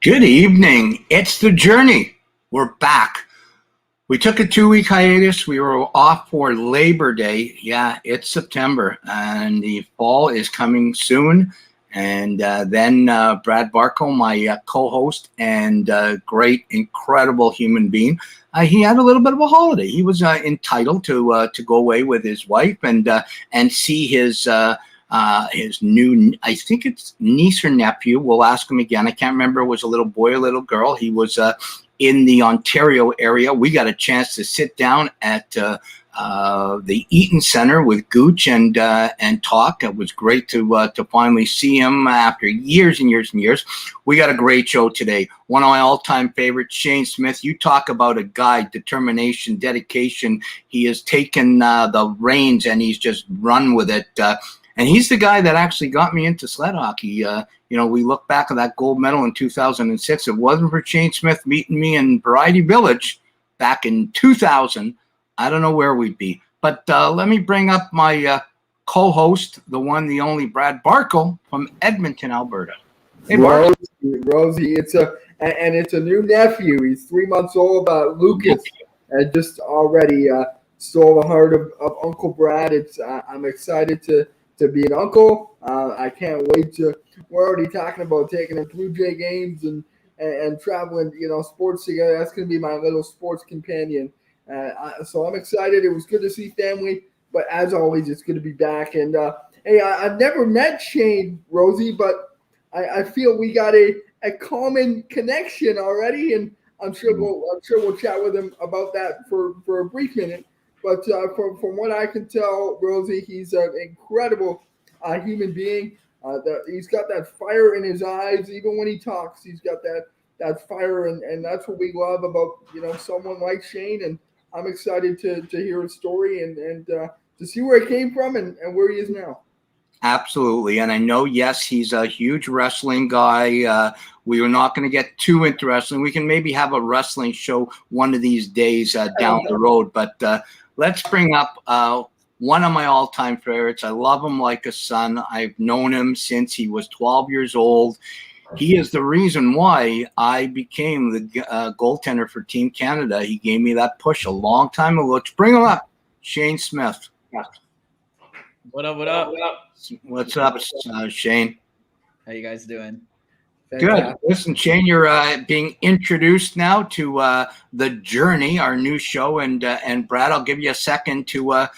Good evening. It's The Journey. We're back. We took a 2-week hiatus. We were off for Labor Day. Yeah, it's September, and the fall is coming soon. And then Brad Barco, my co-host and great, incredible human being, he had a little bit of a holiday. He was entitled to go away with his wife and see his new, I think it's niece or nephew. We'll ask him again. I can't remember. It was a little boy or little girl. He was in the Ontario area. We got a chance to sit down at the Eaton Center with Gooch and talk. It was great to finally see him after years and years and years. We got a great show today. One of my all-time favorites, Shayne Smith. You talk about a guy, determination, dedication. He has taken the reins and he's just run with it. And he's the guy that actually got me into sled hockey. We look back at that gold medal in 2006. If it wasn't for Shayne Smith meeting me in Variety Village back in 2000, I don't know where we'd be. But let me bring up my co-host, the one, the only Brad Barco from Edmonton, Alberta. Hey, Bart. Rosey, it's a new nephew. He's 3 months old, Lucas, and just already stole the heart of Uncle Brad. I'm excited to be an uncle. I can't wait we're already talking about taking him Blue Jay games and traveling, sports together. That's going to be my little sports companion. So I'm excited. It was good to see family, but as always, it's good to be back. And hey, I've never met Shayne, Rosey, but I feel we got a common connection already, and I'm sure we'll chat with him about that for a brief minute. But from what I can tell, Rosey, he's an incredible human being. He's got that fire in his eyes. Even when he talks, he's got that fire, and that's what we love about someone like Shayne. And I'm excited to hear his story and to see where it came from and where he is now. Absolutely. And I know, yes, he's a huge wrestling guy. We are not going to get too into wrestling. We can maybe have a wrestling show one of these days down the road. But let's bring up one of my all-time favorites. I love him like a son. I've known him since he was 12 years old. He is the reason why I became the goaltender for Team Canada. He gave me that push a long time ago. Let's bring him up. Shayne Smith. What up? What's up, Shayne? How you guys doing? Good. Listen, Shayne, you're being introduced now to The Journey, our new show. And Brad, I'll give you a second to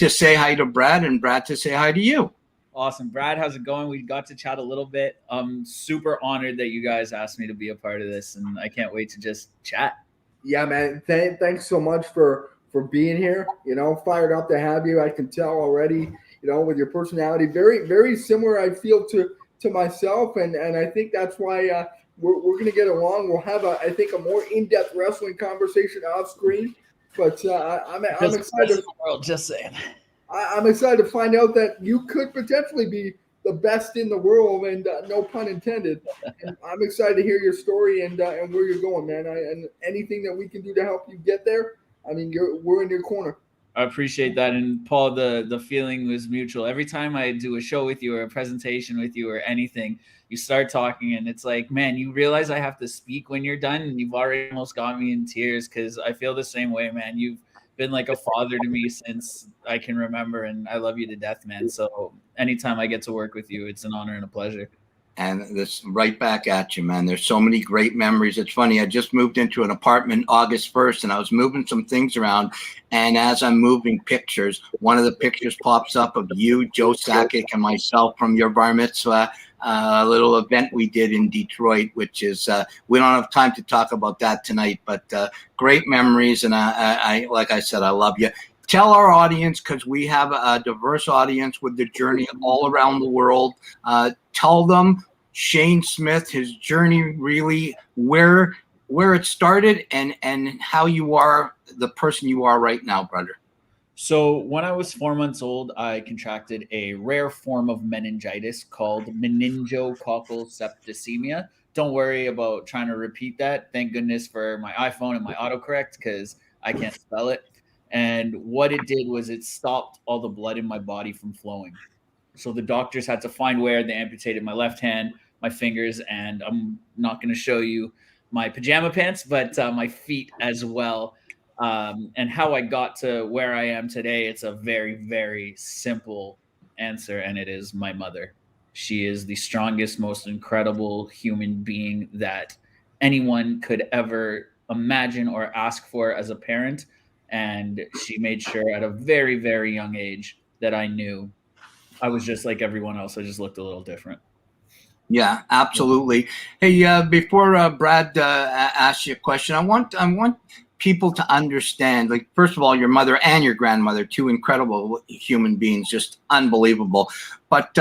say hi to Brad and Brad to say hi to you. Awesome. Brad, how's it going? We got to chat a little bit. I'm super honored that you guys asked me to be a part of this, and I can't wait to just chat. Yeah, man. Thanks so much for being here. Fired up to have you. I can tell already, with your personality. Very, very similar, I feel, to myself, and I think that's why we're going to get along. We'll have, I think, a more in-depth wrestling conversation off screen. But I'm excited. Just saying. I'm excited to find out that you could potentially be the best in the world, and no pun intended. And I'm excited to hear your story and where you're going, man. And anything that we can do to help you get there, I mean, we're in your corner. I appreciate that. And Paul, the feeling was mutual. Every time I do a show with you or a presentation with you or anything, you start talking and it's like, man, you realize I have to speak when you're done, and you've already almost got me in tears because I feel the same way, man. You've been like a father to me since I can remember, and I love you to death, man. So anytime I get to work with you, it's an honor and a pleasure. And this right back at you, man. There's so many great memories. It's funny. I just moved into an apartment August 1st, and I was moving some things around. And as I'm moving pictures, one of the pictures pops up of you, Joe Sakic, and myself from your bar mitzvah, a little event we did in Detroit, which is we don't have time to talk about that tonight, but great memories. And I like I said, I love you. Tell our audience, because we have a diverse audience with The Journey all around the world. Tell them Shayne Smith, his journey, really where it started and how you are the person you are right now, brother. So when I was 4 months old, I contracted a rare form of meningitis called meningococcal septicemia. Don't worry about trying to repeat that. Thank goodness for my iPhone and my autocorrect, because I can't spell it. And what it did was it stopped all the blood in my body from flowing. So the doctors had to find where. They amputated my left hand, my fingers, and I'm not going to show you my pajama pants, but my feet as well. And how I got to where I am today, it's a very, very simple answer, and it is my mother. She is the strongest, most incredible human being that anyone could ever imagine or ask for as a parent. And she made sure at a very, very young age that I knew I was just like everyone else. I just looked a little different. Yeah, absolutely. Hey, before Brad asks you a question, I want people to understand. Like, first of all, your mother and your grandmother, two incredible human beings, just unbelievable. But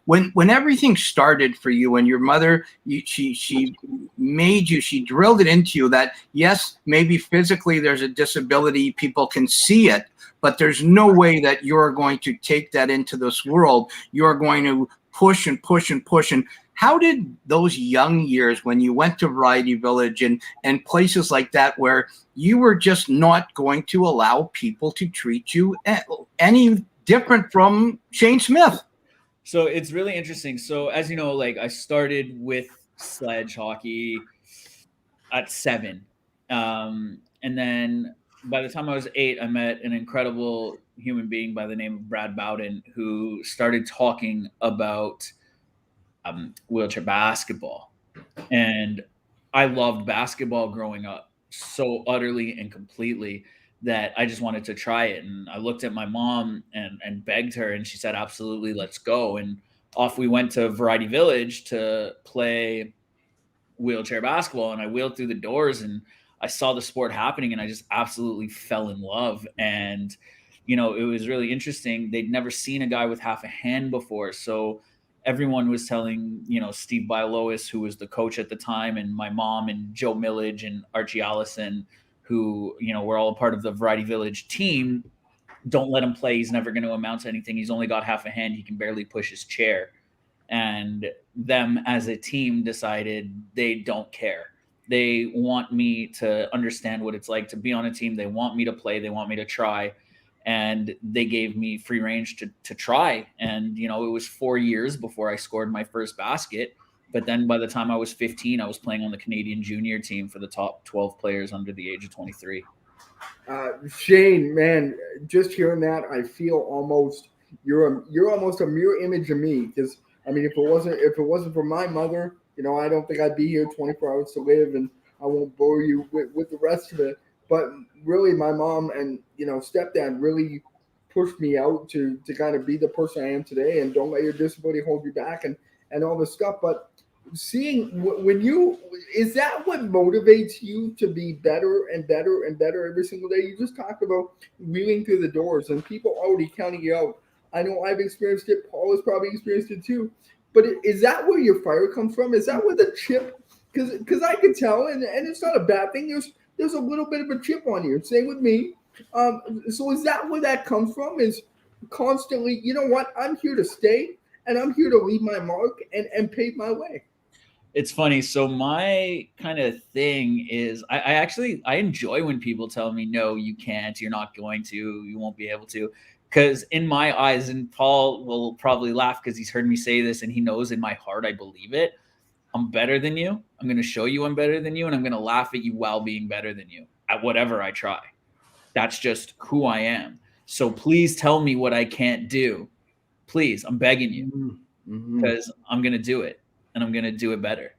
when everything started for you, and your mother, she made you, she drilled it into you that yes, maybe physically there's a disability, people can see it, but there's no way that you're going to take that into this world. You're going to push and push and push. And how did those young years, when you went to Variety Village and places like that, where you were just not going to allow people to treat you any different from Shayne Smith? So it's really interesting. So as you know, like I started with sledge hockey at 7. And then by the time I was 8, I met an incredible human being by the name of Brad Bowden, who started talking about wheelchair basketball. And I loved basketball growing up so utterly and completely that I just wanted to try it. And I looked at my mom and begged her, and she said, absolutely, let's go. And off we went to Variety Village to play wheelchair basketball. And I wheeled through the doors and I saw the sport happening, and I just absolutely fell in love. And, you know, it was really interesting. They'd never seen a guy with half a hand before. So everyone was telling, you know, Steve Bialois, who was the coach at the time, and my mom and Joe Millage and Archie Allison, who, you know, were all a part of the Variety Village team, don't let him play. He's never going to amount to anything. He's only got half a hand. He can barely push his chair. And them as a team decided they don't care. They want me to understand what it's like to be on a team. They want me to play. They want me to try. And they gave me free range to try. And, you know, it was 4 years before I scored my first basket. But then by the time I was 15, I was playing on the Canadian junior team for the top 12 players under the age of 23. Shayne, man, just hearing that, I feel almost you're almost a mirror image of me. Because I mean, if it wasn't for my mother, you know, I don't think I'd be here 24 hours to live, and I won't bore you with the rest of it. But really, my mom and, you know, stepdad really pushed me out to kind of be the person I am today, and don't let your disability hold you back, and all this stuff. But seeing when you, is that what motivates you to be better and better and better every single day? You just talked about wheeling through the doors and people already counting you out. I know I've experienced it. Paul has probably experienced it too. But is that where your fire comes from? Is that where the chip? Because I could tell, and it's not a bad thing. There's a little bit of a chip on you. Same with me. So is that where that comes from? Is constantly, you know what? I'm here to stay, and I'm here to leave my mark and pave my way. It's funny. So my kind of thing is I enjoy when people tell me, no, you can't, you're not going to, you won't be able to. Because in my eyes, and Paul will probably laugh because he's heard me say this and he knows in my heart I believe it, I'm better than you. I'm going to show you I'm better than you, and I'm going to laugh at you while being better than you at whatever I try. That's just who I am. So please tell me what I can't do. Please, I'm begging you, because I'm going to do it, and I'm going to do it better.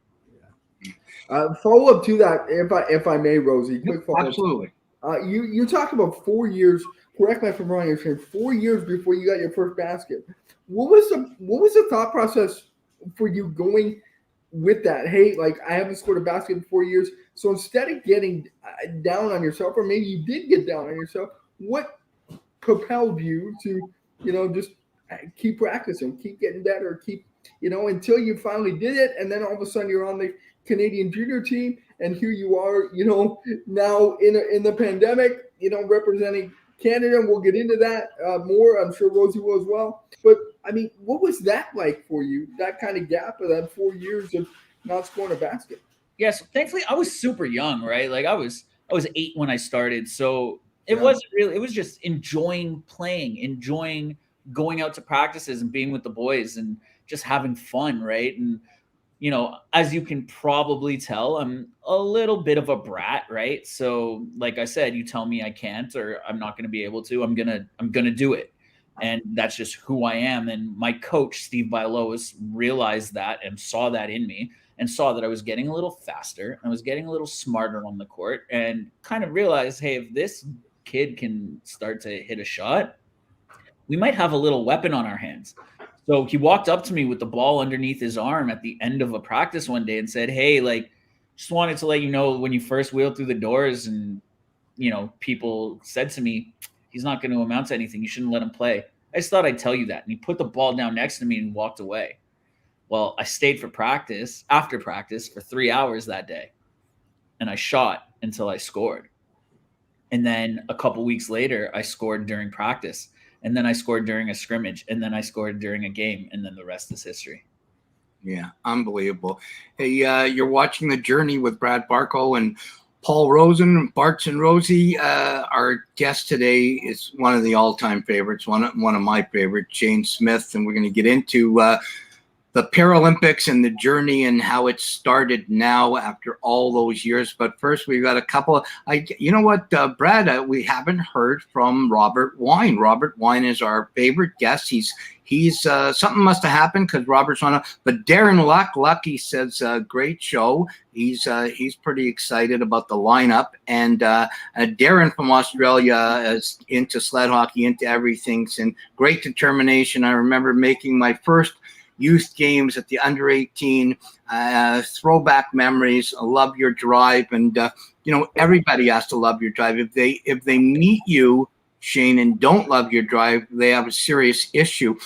Follow up to that, if I may, Rosey. Quick follow-up. Absolutely. You talked about 4 years. Correct me if I'm wrong. You're saying 4 years before you got your first basket. What was the thought process for you going with that? Hey, like, I haven't scored a basket in 4 years. So instead of getting down on yourself, or maybe you did get down on yourself, what propelled you to, you know, just keep practicing, keep getting better, keep, you know, until you finally did it, and then all of a sudden you're on the Canadian junior team, and here you are, you know, now in the pandemic, you know, representing Canada, and we'll get into that more. I'm sure Rosey will as well. But I mean, what was that like for you? That kind of gap of that 4 years of not scoring a basket? Yes, thankfully I was super young, right? Like I was 8 when I started, so it wasn't really. It was just enjoying playing, enjoying going out to practices and being with the boys and just having fun, right? And as you can probably tell, I'm a little bit of a brat, right? So like I said, you tell me I can't or I'm not going to be able to, I'm going to do it. And that's just who I am. And my coach, Steve Bialowas, realized that and saw that in me and saw that I was getting a little faster. I was getting a little smarter on the court and kind of realized, hey, if this kid can start to hit a shot, we might have a little weapon on our hands. So he walked up to me with the ball underneath his arm at the end of a practice one day and said, hey, like, just wanted to let you know when you first wheeled through the doors and, people said to me, he's not going to amount to anything. You shouldn't let him play. I just thought I'd tell you that. And he put the ball down next to me and walked away. Well, I stayed after practice for 3 hours that day. And I shot until I scored. And then a couple weeks later, I scored during practice. And then I scored during a scrimmage. And then I scored during a game. And then the rest is history. Yeah, unbelievable. Hey, you're watching The Journey with Brad Barco and Paul Rosen, Barts and Rosey. Our guest today is one of the all-time favorites, one of my favorites, Shayne Smith. And we're going to get into the Paralympics and the journey and how it started now after all those years. But first, we've got a couple. You know what, Brad? We haven't heard from Robert Wine. Robert Wine is our favorite guest. He's something must have happened because Robert's on. But Darren Lucky says great show. He's pretty excited about the lineup. And Darren from Australia is into sled hockey, into everything, and great determination. I remember making my first youth games at the under 18, throwback memories. I love your drive, and everybody has to love your drive. If they meet you, Shayne, and don't love your drive, they have a serious issue.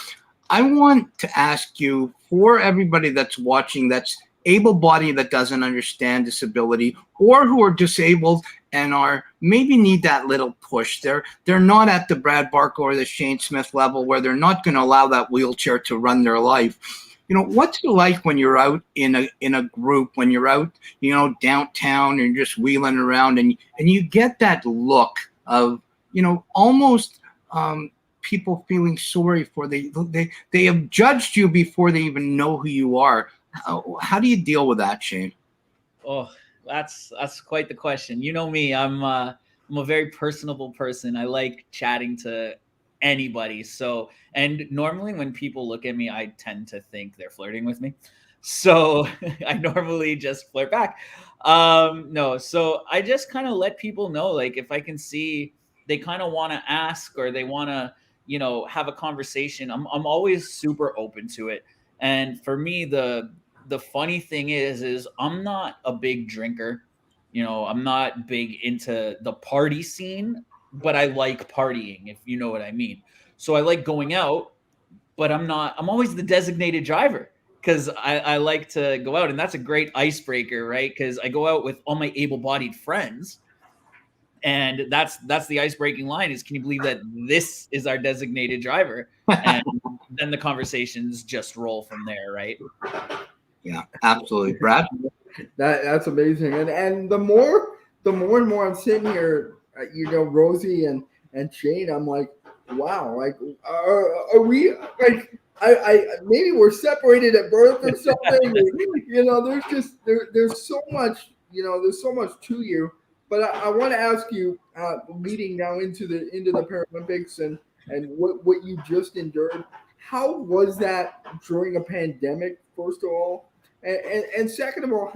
I want to ask you, for everybody that's watching, that's able-bodied, that doesn't understand disability, or who are disabled and are maybe need that little push. They're not at the Brad Barco or the Shayne Smith level where they're not going to allow that wheelchair to run their life. What's it like when you're out in a group, when you're out, downtown and just wheeling around and you get that look of, almost people feeling sorry for they have judged you before they even know who you are. How do you deal with that, Shayne? Oh, that's quite the question. You know me, I'm a very personable person. I like chatting to anybody. So, and normally when people look at me, I tend to think they're flirting with me. So I normally just flirt back. No, so I just kind of let people know, like, if I can see they kind of want to ask or they want to, have a conversation, I'm always super open to it. And for me, the funny thing is I'm not a big drinker. I'm not big into the party scene, but I like partying, if you know what I mean. So I like going out, but I'm always the designated driver because I like to go out. And that's a great icebreaker, right? Because I go out with all my able-bodied friends. And that's the icebreaking line is, can you believe that this is our designated driver? And then the conversations just roll from there, right? Yeah, absolutely, Brad. That's amazing. And the more and more I'm sitting here, Rosey and Shayne, I'm like, wow, like are we like I maybe we're separated at birth or something. There's so much, there's so much to you. But I want to ask you, leading now into the Paralympics and what you just endured, how was that during a pandemic, first of all? And second of all,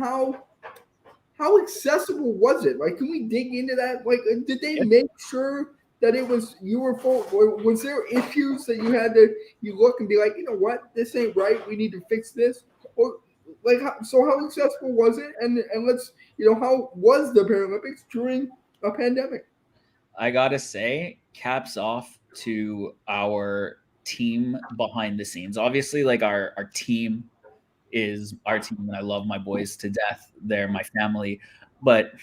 how accessible was it? Like, can we dig into that? Like, did they make sure that it was you were full? Was there issues that you had to look and be like, you know what, this ain't right. We need to fix this. Or like, how accessible was it? And let's how was the Paralympics during a pandemic? I gotta say, caps off to our team behind the scenes. Obviously, like our team is our team, and I love my boys to death. They're my family. But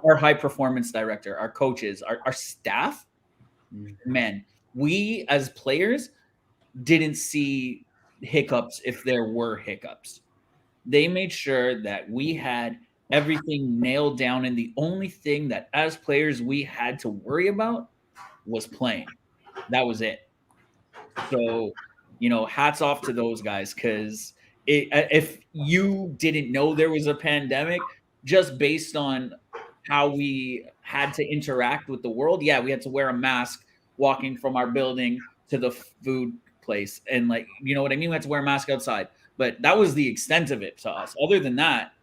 our high performance director, our coaches, our staff, man, we as players didn't see hiccups if there were hiccups. They made sure that we had everything nailed down, and the only thing that as players we had to worry about was playing. That was it. So, hats off to those guys, because if you didn't know there was a pandemic, just based on how we had to interact with the world, yeah, we had to wear a mask walking from our building to the food place. And like, you know what I mean? We had to wear a mask outside. But that was the extent of it to us. Other than that,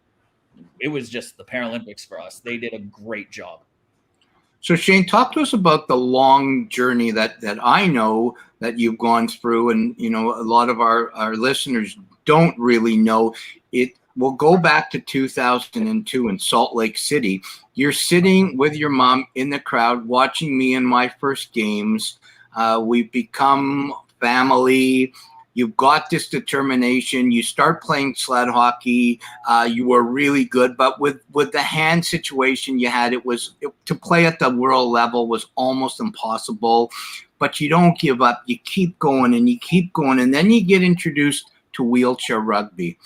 it was just the Paralympics for us. They did a great job. So Shayne, talk to us about the long journey that I know that you've gone through, and a lot of our listeners don't really know it. We'll go back to 2002 in Salt Lake City. You're sitting with your mom in the crowd watching me in my first games. We've become family. You've got this determination. You start playing sled hockey. You were really good, but with the hand situation you had, to play at the world level was almost impossible. But you don't give up. You keep going and you keep going, and then you get introduced to wheelchair rugby,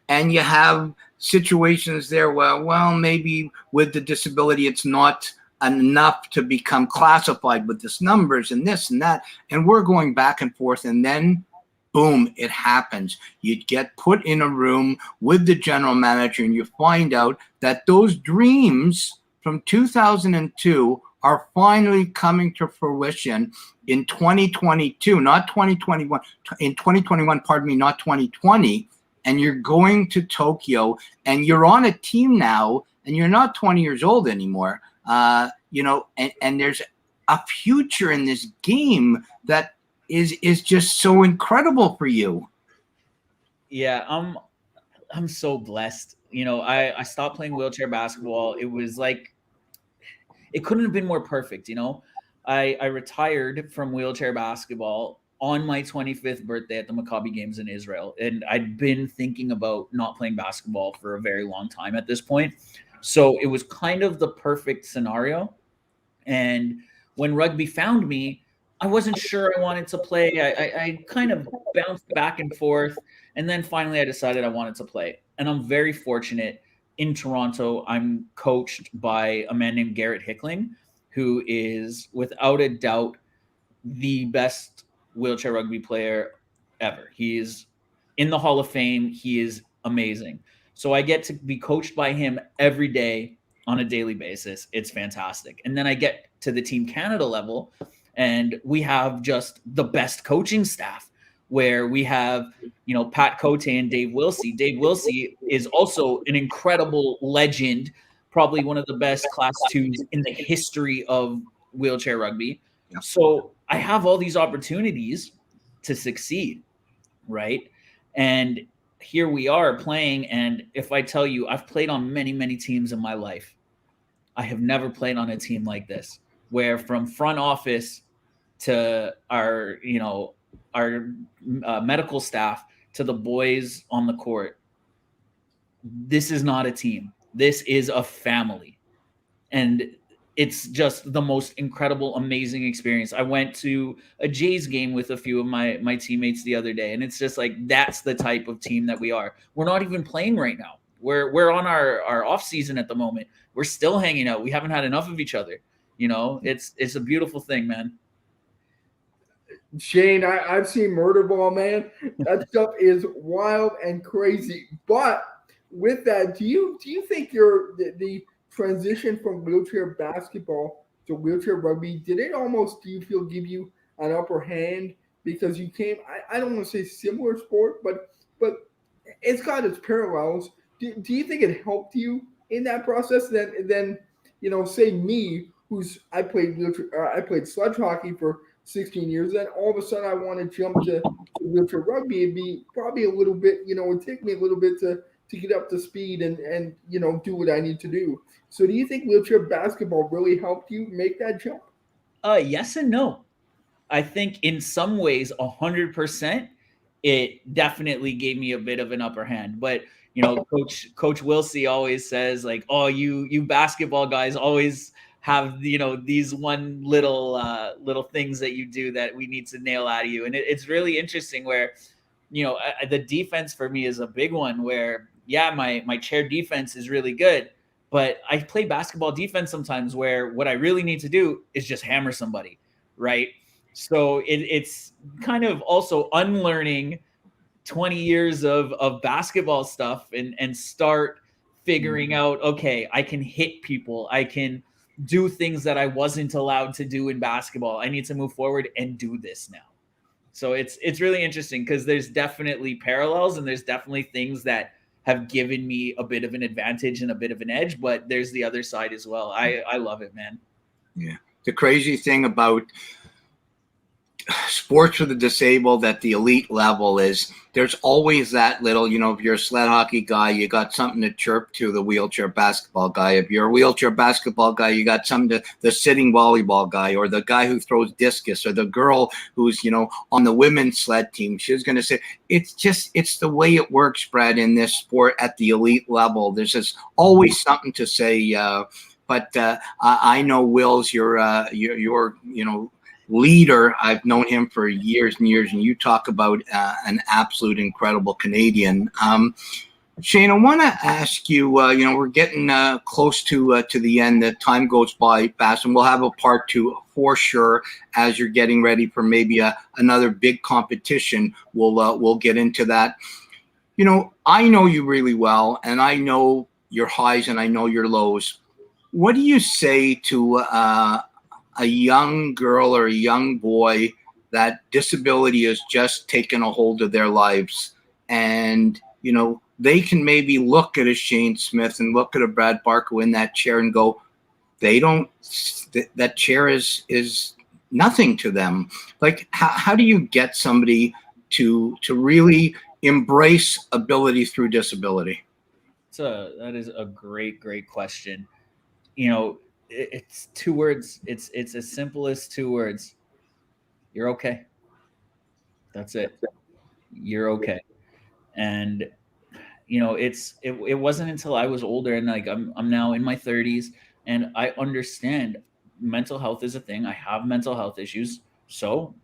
and you have situations there where, well, maybe with the disability, it's not enough to become classified with this numbers and this and that, and we're going back and forth, and then boom, it happens. You get put in a room with the general manager and you find out that those dreams from 2002 are finally coming to fruition in 2022, not 2021, in 2021, pardon me, not 2020. And you're going to Tokyo and you're on a team now and you're not 20 years old anymore. And there's a future in this game that is just so incredible for you. Yeah, I'm so blessed. I stopped playing wheelchair basketball. It was like, it couldn't have been more perfect. I retired from wheelchair basketball on my 25th birthday at the Maccabi Games in Israel. And I'd been thinking about not playing basketball for a very long time at this point. So it was kind of the perfect scenario. And when rugby found me, I wasn't sure I wanted to play. I kind of bounced back and forth. And then finally I decided I wanted to play. And I'm very fortunate. In Toronto, I'm coached by a man named Garrett Hickling, who is without a doubt the best wheelchair rugby player ever. He is in the Hall of Fame. He is amazing. So I get to be coached by him every day on a daily basis. It's fantastic. And then I get to the Team Canada level, and we have just the best coaching staff, where we have, Pat Cote and Dave Wilsey. Dave Wilsey is also an incredible legend, probably one of the best Class 2s in the history of wheelchair rugby. Yeah. So I have all these opportunities to succeed, right? And here we are playing. And if I tell you, I've played on many, many teams in my life. I have never played on a team like this, where from front office to our medical staff to the boys on the court, this is not a team. This is a family. And it's just the most incredible, amazing experience. I went to a Jays game with a few of my teammates the other day, and it's just like, that's the type of team that we are. We're not even playing right now. We're on our off season at the moment. We're still hanging out. We haven't had enough of each other. It's a beautiful thing, man. Shayne, I've seen Murder Ball, man. That stuff is wild and crazy. But with that, do you think the transition from wheelchair basketball to wheelchair rugby, did it almost, do you feel, give you an upper hand because you came, I don't want to say similar sport, but it's got its parallels. Do you think it helped you in that process? Then say me, I played sledge hockey for 16 years, then all of a sudden I want to jump to wheelchair rugby. It'd be probably a little bit, it'd take me a little bit to get up to speed and do what I need to do. So do you think wheelchair basketball really helped you make that jump? Yes and no. I think in some ways, 100%, it definitely gave me a bit of an upper hand. But Coach Wilsey always says, like, oh, you basketball guys always have these one little things that you do that we need to nail out of you. And it's really interesting where the defense for me is a big one, where my chair defense is really good, but I play basketball defense sometimes where what I really need to do is just hammer somebody, right? So it's kind of also unlearning 20 years of basketball stuff and start figuring out, okay, I can hit people. I can do things that I wasn't allowed to do in basketball. I need to move forward and do this now. So it's really interesting because there's definitely parallels and there's definitely things that have given me a bit of an advantage and a bit of an edge, but there's the other side as well. I love it, man. Yeah. The crazy thing about sports for the disabled at the elite level is there's always that little, if you're a sled hockey guy, you got something to chirp to the wheelchair basketball guy. If you're a wheelchair basketball guy, you got something to the sitting volleyball guy, or the guy who throws discus, or the girl who's, on the women's sled team. She's going to say, it's the way it works, Brad, in this sport at the elite level. There's just always something to say. But I know Will's your leader. I've known him for years and years, and you talk about an absolute incredible Canadian. Shayne, I want to ask you, we're getting close to the end. The time goes by fast, and we'll have a part 2 for sure as you're getting ready for maybe another big competition. We'll get into that. I know you really well, and I know your highs and I know your lows. What do you say to a young girl or a young boy that disability has just taken a hold of their lives, and they can maybe look at a Shayne Smith and look at a Brad Barker in that chair and go, that chair is nothing to them. Like, how do you get somebody to really embrace ability through disability? That is a great question. It's 2 words. It's as simple as 2 words. You're okay. That's it. You're okay. And it wasn't until I was older, and like I'm now in my 30s, and I understand mental health is a thing. I have mental health issues. So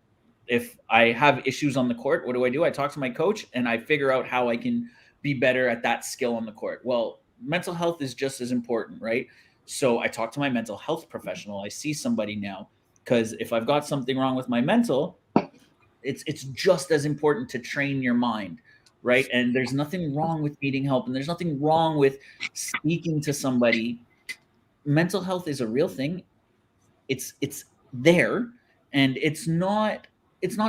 if I have issues on the court, what do? I talk to my coach and I figure out how I can be better at that skill on the court. Well, mental health is just as important, right? So I talk to my mental health professional. I see somebody now, because if I've got something wrong with my mental, it's just as important to train your mind, right? And there's nothing wrong with needing help, and there's nothing wrong with speaking to somebody. Mental health is a real thing. It's there, and it's not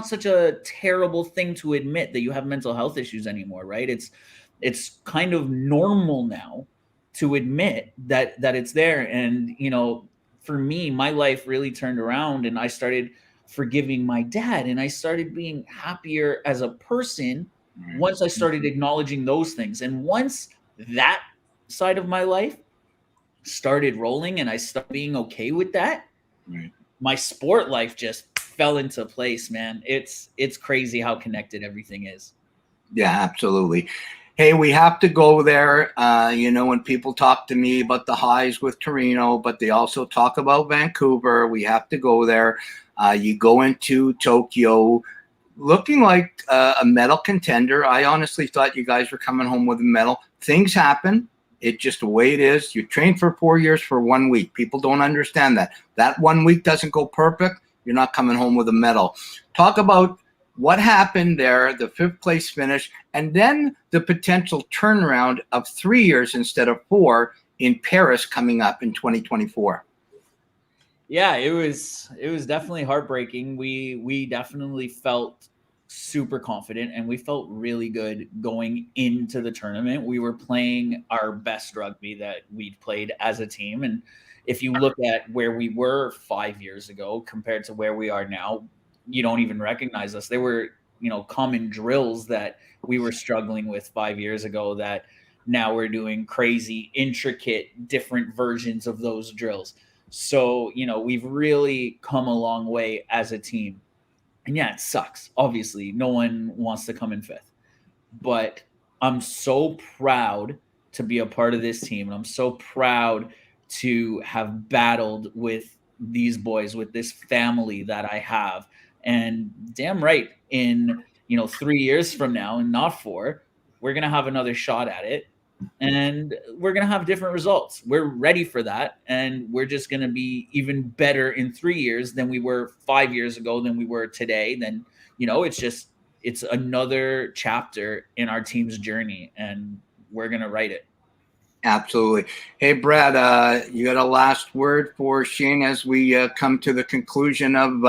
such a terrible thing to admit that you have mental health issues anymore, right? It's kind of normal now to admit that it's there. And for me, my life really turned around, and I started forgiving my dad, and I started being happier as a person once I started acknowledging those things. And once that side of my life started rolling and I started being okay with that, my sport life just fell into place, man. It's crazy how connected everything is. Yeah, absolutely. Hey, we have to go there. When people talk to me about the highs with Torino, but they also talk about Vancouver, we have to go there. You go into Tokyo looking like a medal contender. I honestly thought you guys were coming home with a medal. Things happen. It's just the way it is. You train for 4 years for 1 week. People don't understand that. That 1 week doesn't go perfect. You're not coming home with a medal. Talk about what happened there, the 5th place finish, and then the potential turnaround of 3 years instead of 4 in Paris coming up in 2024. Yeah, it was definitely heartbreaking. We definitely felt super confident, and we felt really good going into the tournament. We were playing our best rugby that we'd played as a team. And if you look at where we were 5 years ago compared to where we are now, you don't even recognize us. There were, common drills that we were struggling with 5 years ago that now we're doing crazy, intricate, different versions of those drills. So, we've really come a long way as a team. And yeah, it sucks. Obviously, no one wants to come in 5th. But I'm so proud to be a part of this team. And I'm so proud to have battled with these boys, with this family that I have. And damn right, in 3 years from now, and not 4, we're going to have another shot at it. And we're going to have different results. We're ready for that. And we're just going to be even better in 3 years than we were 5 years ago, than we were today. Then, it's just it's another chapter in our team's journey, and we're going to write it. Absolutely. Hey, Brad, you got a last word for Shayne as we come to the conclusion of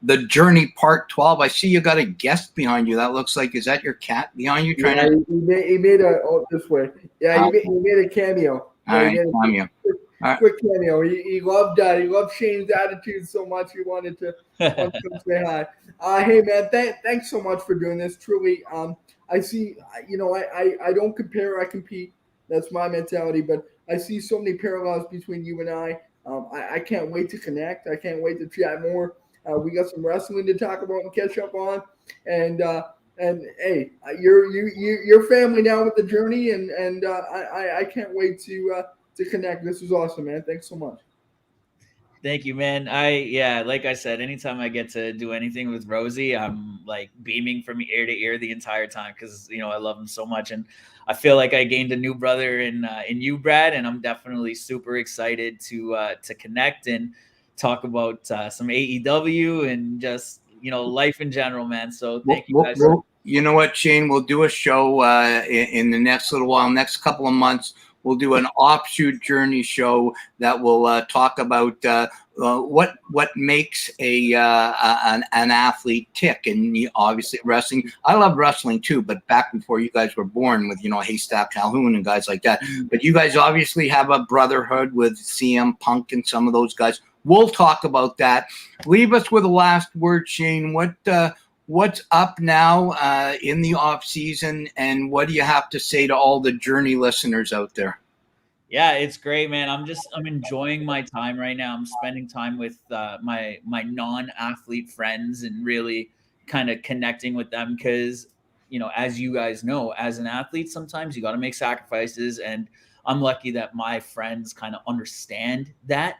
the journey part 12? I see you got a guest behind you. That looks like, is that your cat behind you? Yeah, he made a this way. Yeah, he made a cameo. All right, cameo. Quick cameo. He loved Shayne's attitude so much. He wanted to come say hi. Hey man, thanks so much for doing this. Truly, I see. I don't compare. I compete. That's my mentality. But I see so many parallels between you and I. I can't wait to connect. I can't wait to chat more. We got some wrestling to talk about and catch up on. And hey, you're family now with the journey, and I can't wait to connect. This was awesome, man. Thanks so much. Thank you, man. Like I said, anytime I get to do anything with Rosey, I'm like beaming from ear to ear the entire time because I love him so much, and I feel like I gained a new brother in you, Brad, and I'm definitely super excited to connect and talk about some AEW and just life in general, man. So thank you guys. You know what, Shayne? We'll do a show in the next little while, next couple of months. We'll do an offshoot journey show that will talk about what makes an athlete tick, and obviously wrestling. I love wrestling too, but back before you guys were born, with Haystack Calhoun and guys like that. But you guys obviously have a brotherhood with CM Punk and some of those guys. We'll talk about that. Leave us with a last word, Shayne. What's up now in the off season, and what do you have to say to all the Journey listeners out there? Yeah, it's great, man. I'm enjoying my time right now. I'm spending time with my non-athlete friends and really kind of connecting with them because, as you guys know, as an athlete, sometimes you got to make sacrifices, and I'm lucky that my friends kind of understand that.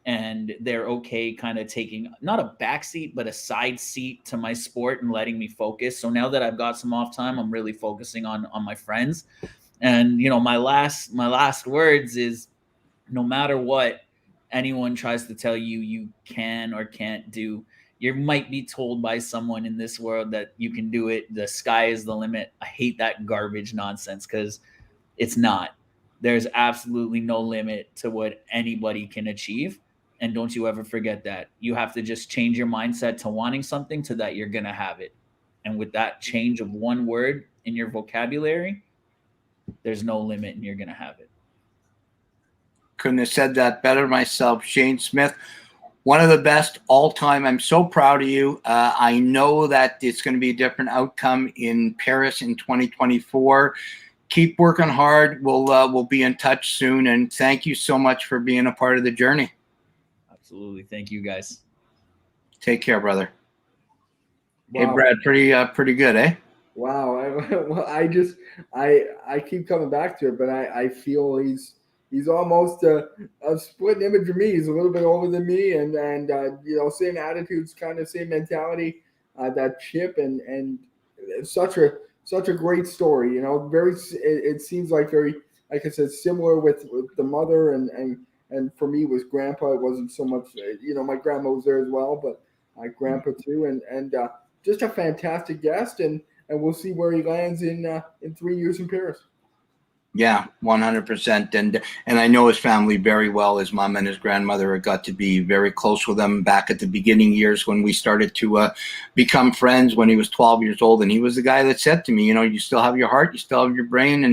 And they're okay kind of taking not a backseat, but a side seat to my sport and letting me focus. So now that I've got some off time, I'm really focusing on my friends. And, my last words is no matter what anyone tries to tell you, you can or can't do, you might be told by someone in this world that you can do it. The sky is the limit. I hate that garbage nonsense because it's not. There's absolutely no limit to what anybody can achieve. And don't you ever forget that. You have to just change your mindset to wanting something to that you're going to have it. And with that change of one word in your vocabulary, there's no limit and you're going to have it. Couldn't have said that better myself. Shayne Smith, one of the best all time. I'm so proud of you. I know that it's going to be a different outcome in Paris in 2024. Keep working hard. We'll be in touch soon. And thank you so much for being a part of the journey. Absolutely. Thank you, guys. Take care, brother. Wow. Hey, Brad, pretty good, eh? Wow. I keep coming back to it, but I feel he's almost a split image of me. He's a little bit older than me, and same attitudes, kind of same mentality, that chip, and such a great story. It seems like very, like I said, similar with the mother and for me was grandpa. It wasn't so much, my grandma was there as well, but my grandpa too, and just a fantastic guest, and we'll see where he lands in 3 years in Paris. Yeah, 100%. And I know his family very well. His mom and his grandmother got to be very close with him back at the beginning years when we started to become friends when he was 12 years old. And he was the guy that said to me, you still have your heart, you still have your brain,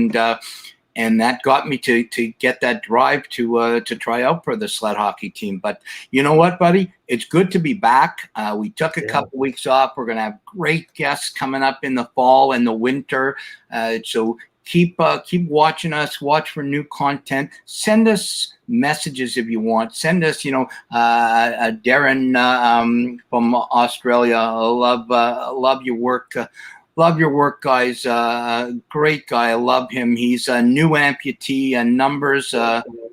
and that got me to get that drive to try out for the sled hockey team. But you know what, buddy? It's good to be back. We took a couple weeks off. We're going to have great guests coming up in the fall and the winter. So keep watching us. Watch for new content. Send us messages if you want. Send us, Darren from Australia. I love your work. Love your work, guys. Great guy. I love him. He's a new amputee and numbers.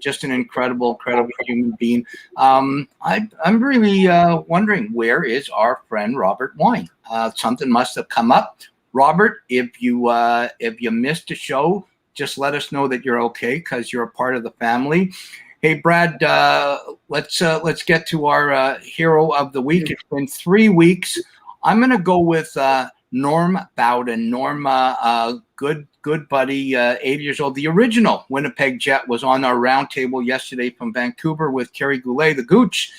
Just an incredible human being. I'm really wondering, where is our friend Robert Wine? Something must have come up. Robert, if you missed a show, just let us know that you're okay because you're a part of the family. Hey, Brad, let's get to our hero of the week. It's been 3 weeks. I'm going to go with Norm Bowden. Norm, good buddy, 80 years old. The original Winnipeg Jet was on our roundtable yesterday from Vancouver with Kerry Goulet, the Gooch.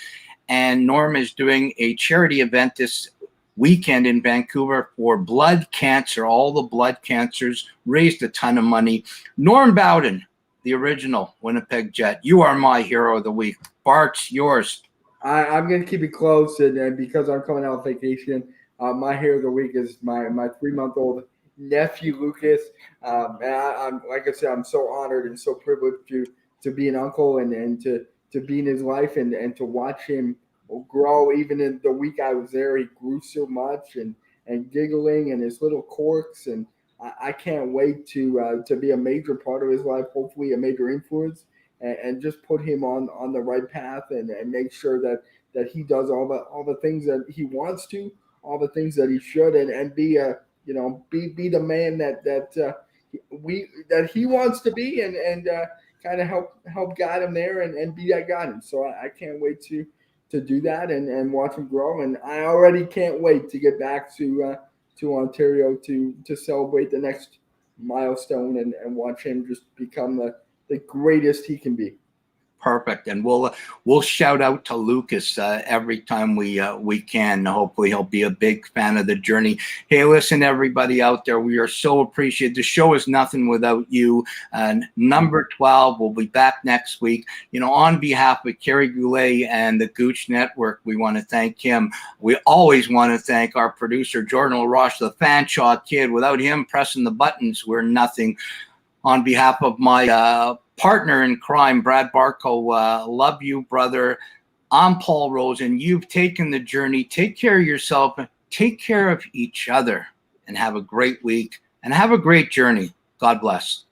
And Norm is doing a charity event this weekend in Vancouver for blood cancer. All the blood cancers, raised a ton of money. Norm Bowden, the original Winnipeg Jet. You are my hero of the week. Barts, yours. I'm going to keep it close, and because I'm coming out on vacation, my hero of the week is my 3-month-old nephew, Lucas. And I'm like I said, I'm so honored and so privileged to be an uncle and to be in his life and to watch him grow. Even in the week I was there, he grew so much and giggling and his little quirks. And I can't wait to be a major part of his life, hopefully a major influence. And just put him on the right path and make sure that he does all the things that he wants to, all the things that he should, and be be the man that he wants to be, and kind of help guide him there and be that guidance. So I can't wait to do that and watch him grow. And I already can't wait to get back to Ontario to celebrate the next milestone and watch him just become the greatest he can be. Perfect. And we'll shout out to Lucas every time we can. Hopefully he'll be a big fan of the journey. Hey, listen, everybody out there, we are so appreciated. The show is nothing without you. And number 12 will be back next week. On behalf of Kerry Goulet and the Gooch Network, we want to thank him. We always want to thank our producer, Jordan LaRoche, the Fanshawe kid. Without him pressing the buttons, we're nothing. On behalf of my partner in crime, Brad Barco, love you, brother. I'm Paul Rosen. You've taken the journey. Take care of yourself. Take care of each other. And have a great week. And have a great journey. God bless.